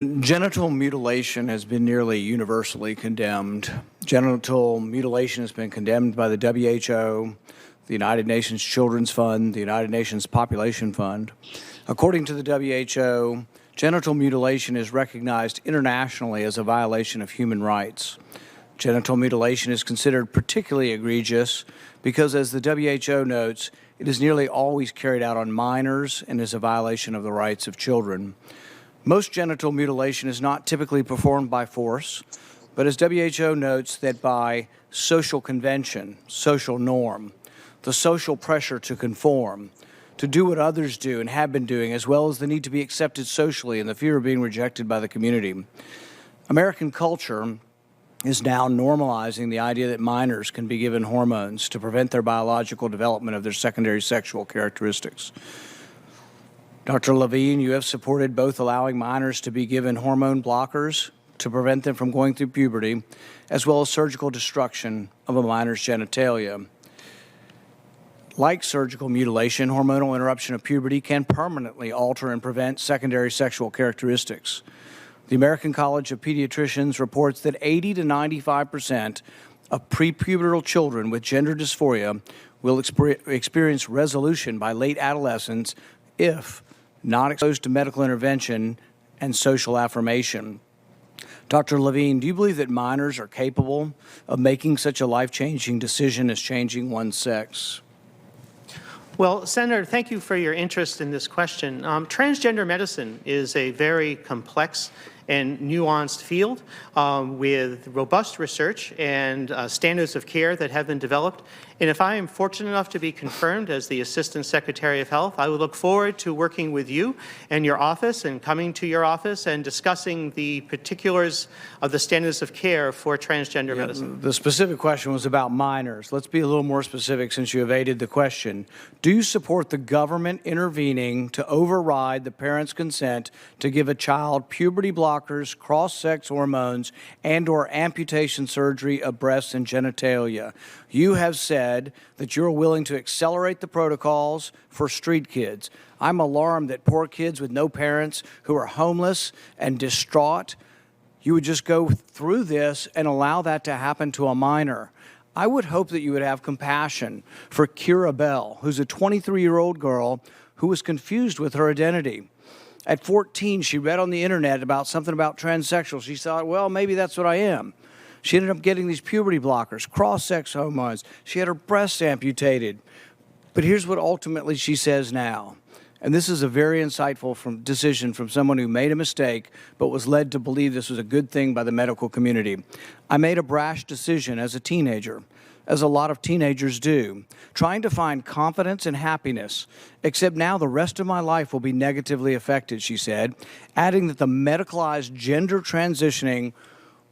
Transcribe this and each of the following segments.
Genital mutilation has been nearly universally condemned. Genital mutilation has been condemned by the WHO, the United Nations Children's Fund, the United Nations Population Fund. According to the WHO, genital mutilation is recognized internationally as a violation of human rights. Genital mutilation is considered particularly egregious because, as the WHO notes, it is nearly always carried out on minors and is a violation of the rights of children. Most genital mutilation is not typically performed by force, but as WHO notes, that by social convention, social norm, the social pressure to conform, to do what others do and have been doing, as well as the need to be accepted socially and the fear of being rejected by the community. American culture is now normalizing the idea that minors can be given hormones to prevent their biological development of their secondary sexual characteristics. Dr. Levine, you have supported both allowing minors to be given hormone blockers to prevent them from going through puberty, as well as surgical destruction of a minor's genitalia. Like surgical mutilation, hormonal interruption of puberty can permanently alter and prevent secondary sexual characteristics. The American College of Pediatricians reports that 80 to 95% of prepubertal children with gender dysphoria will experience resolution by late adolescence if not exposed to medical intervention and social affirmation. Dr. Levine, do you believe that minors are capable of making such a life-changing decision as changing one's sex? Well, Senator, thank you for your interest in this question. Transgender medicine is a very complex and nuanced field with robust research and standards of care that have been developed. And if I am fortunate enough to be confirmed as the Assistant Secretary of Health, I would look forward to working with you and your office and coming to your office and discussing the particulars of the standards of care for transgender medicine. The specific question was about minors. Let's be a little more specific since you evaded the question. Do you support the government intervening to override the parent's consent to give a child puberty blockers, cross-sex hormones, and/or amputation surgery of breasts and genitalia? You have said that you're willing to accelerate the protocols for street kids. I'm alarmed that poor kids with no parents who are homeless and distraught, you would just go through this and allow that to happen to a minor. I would hope that you would have compassion for Kira Bell, who's a 23-year-old girl who was confused with her identity. At 14, she read on the internet about something about transsexual. She thought, well, maybe that's what I am. She ended up getting these puberty blockers, cross-sex hormones. She had her breasts amputated. But here's what ultimately she says now. And this is a very insightful decision from someone who made a mistake but was led to believe this was a good thing by the medical community. I made a brash decision as a teenager, as a lot of teenagers do, trying to find confidence and happiness, except now the rest of my life will be negatively affected, she said, adding that the medicalized gender transitioning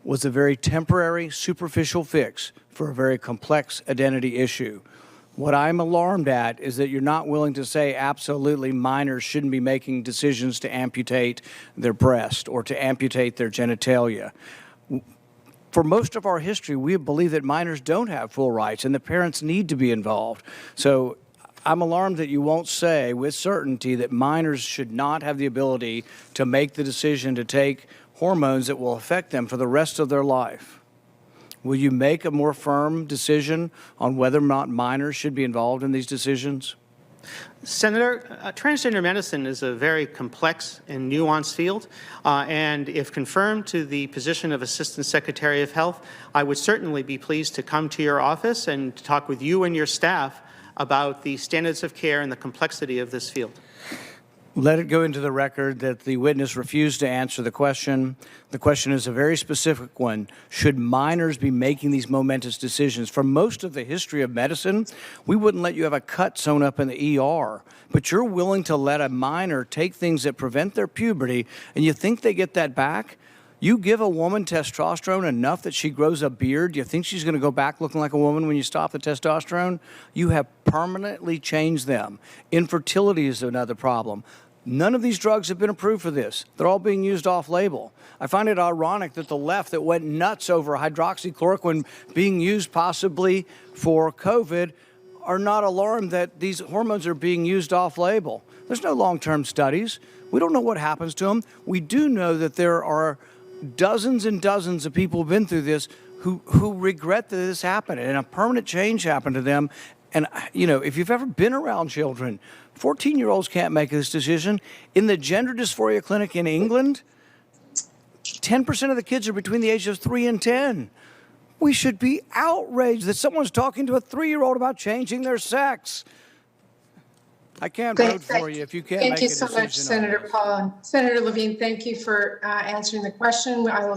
was a very temporary, superficial fix for a very complex identity issue. What I'm alarmed at is that you're not willing to say absolutely minors shouldn't be making decisions to amputate their breast or to amputate their genitalia. For most of our history, we believe that minors don't have full rights and the parents need to be involved. So I'm alarmed that you won't say with certainty that minors should not have the ability to make the decision to take hormones that will affect them for the rest of their life. Will you make a more firm decision on whether or not minors should be involved in these decisions? Senator, transgender medicine is a very complex and nuanced field, and if confirmed to the position of Assistant Secretary of Health, I would certainly be pleased to come to your office and talk with you and your staff about the standards of care and the complexity of this field. Let it go into the record that the witness refused to answer the question. The question is a very specific one. Should minors be making these momentous decisions? For most of the history of medicine, we wouldn't let you have a cut sewn up in the ER, but you're willing to let a minor take things that prevent their puberty, and you think they get that back? You give a woman testosterone enough that she grows a beard, you think she's going to go back looking like a woman when you stop the testosterone? You have permanently changed them. Infertility is another problem. None of these drugs have been approved for this. They're all being used off-label. I find it ironic that the left that went nuts over hydroxychloroquine being used possibly for COVID are not alarmed that these hormones are being used off-label. There's no long-term studies. We don't know what happens to them. We do know that there are dozens and dozens of people who've been through this who regret that this happened and a permanent change happened to them. And, you know, if you've ever been around children, 14-year-olds can't make this decision. In the gender dysphoria clinic in England, 10% of the kids are between the ages of 3 and 10. We should be outraged that someone's talking to a 3-year-old about changing their sex. I can't vote for you if you can't make a decision. Thank you so much, Senator Paul. Senator Levine, thank you for answering the question. I will